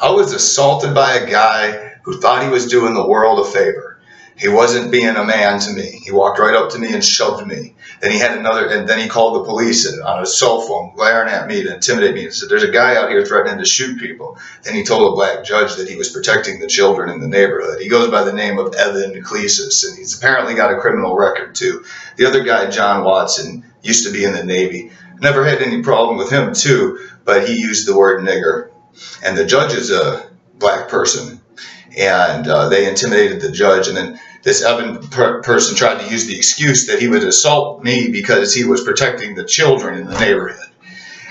I was assaulted by a guy who thought he was doing the world a favor. He wasn't being a man to me. He walked right up to me and shoved me. Then he had another, and then he called the police on his cell phone, glaring at me to intimidate me. He said, "There's a guy out here threatening to shoot people." Then he told a black judge that he was protecting the children in the neighborhood. He goes by the name of Evan Clesis, and he's apparently got a criminal record too. The other guy, John Watson, used to be in the Navy. Never had any problem with him too, but he used the word nigger. And the judge is a black person. And they intimidated the judge, and then this Evan person tried to use the excuse that he would assault me because he was protecting the children in the neighborhood.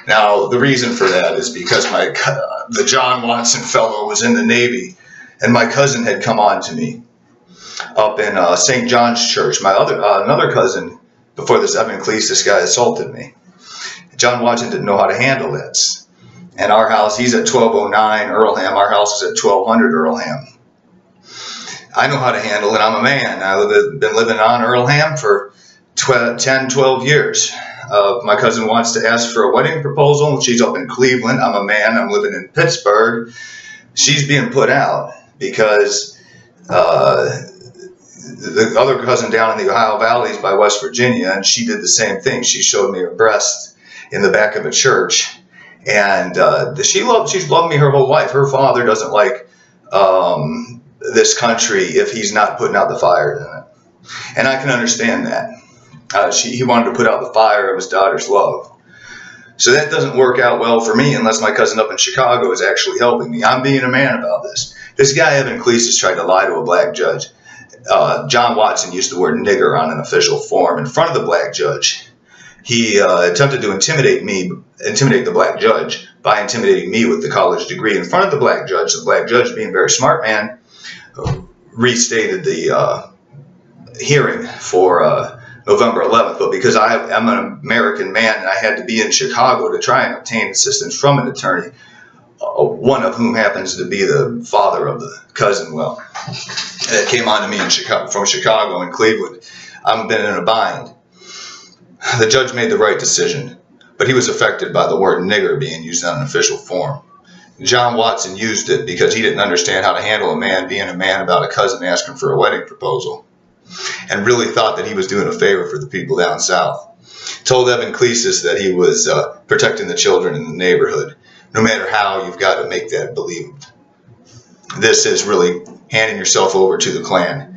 Now, the reason for that is because the John Watson fellow was in the Navy, and my cousin had come on to me up in St. John's Church. My another cousin, before this Evan Cleese, this guy assaulted me. John Watson didn't know how to handle this. And our house, he's at 1209 Earlham. Our house is at 1200 Earlham. I know how to handle it. I'm a man. I've been living on Earlham for 10, 12 years. My cousin wants to ask for a wedding proposal. She's up in Cleveland. I'm a man. I'm living in Pittsburgh. She's being put out because the other cousin down in the Ohio Valleys by West Virginia, and she did the same thing. She showed me her breast in the back of a church. And she's loved me her whole life. Her father doesn't like this country if he's not putting out the fire in it. And I can understand that. He wanted to put out the fire of his daughter's love. So that doesn't work out well for me unless my cousin up in Chicago is actually helping me. I'm being a man about this. This guy, Evan Cleese, has tried to lie to a black judge. John Watson used the word nigger on an official form in front of the black judge. He attempted to intimidate the black judge by intimidating me with the college degree in front of the black judge. The black judge, being a very smart man, restated the hearing for November 11th. But because I'm an American man and I had to be in Chicago to try and obtain assistance from an attorney, one of whom happens to be the father of the cousin, that came on to me from Chicago and Cleveland, I've been in a bind. The judge made the right decision, but he was affected by the word nigger being used on an official form. John Watson used it because he didn't understand how to handle a man being a man about a cousin asking for a wedding proposal, and really thought that he was doing a favor for the people down south. Told Evan Cleese that he was protecting the children in the neighborhood. No matter how, you've got to make that believable. This is really handing yourself over to the Klan.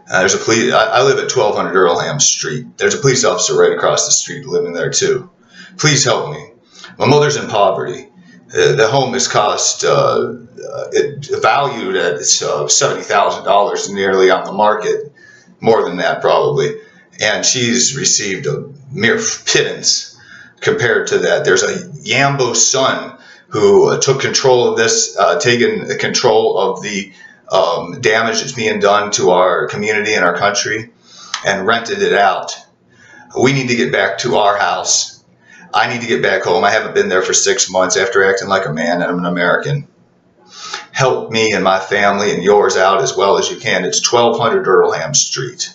There's a police. I live at 1200 Earlham Street. There's a police officer right across the street living there too. Please help me. My mother's in poverty. The home is valued at $70,000 nearly on the market, more than that probably, and she's received a mere pittance compared to that. There's a Yambo son who took control of this, taken control of the damage that's being done to our community and our country, and rented it out. We need to get back to our house. I need to get back home. I haven't been there for 6 months after acting like a man, and I'm an American. Help me and my family and yours out as well as you can. It's 1200 Earlham Street.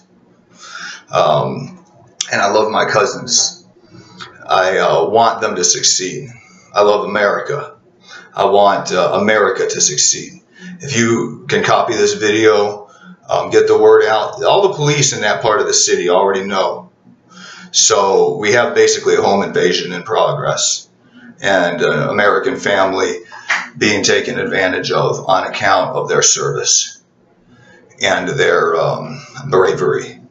And I love my cousins. I want them to succeed. I love America. I want America to succeed. If you can copy this video, get the word out. All the police in that part of the city already know. So we have basically a home invasion in progress, and an American family being taken advantage of on account of their service and their bravery.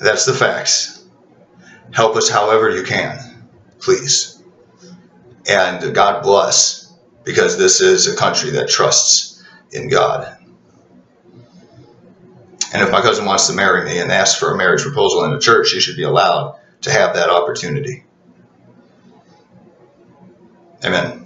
That's the facts. Help us however you can, please. And God bless, because this is a country that trusts in God. And if my cousin wants to marry me and ask for a marriage proposal in a church, she should be allowed to have that opportunity. Amen.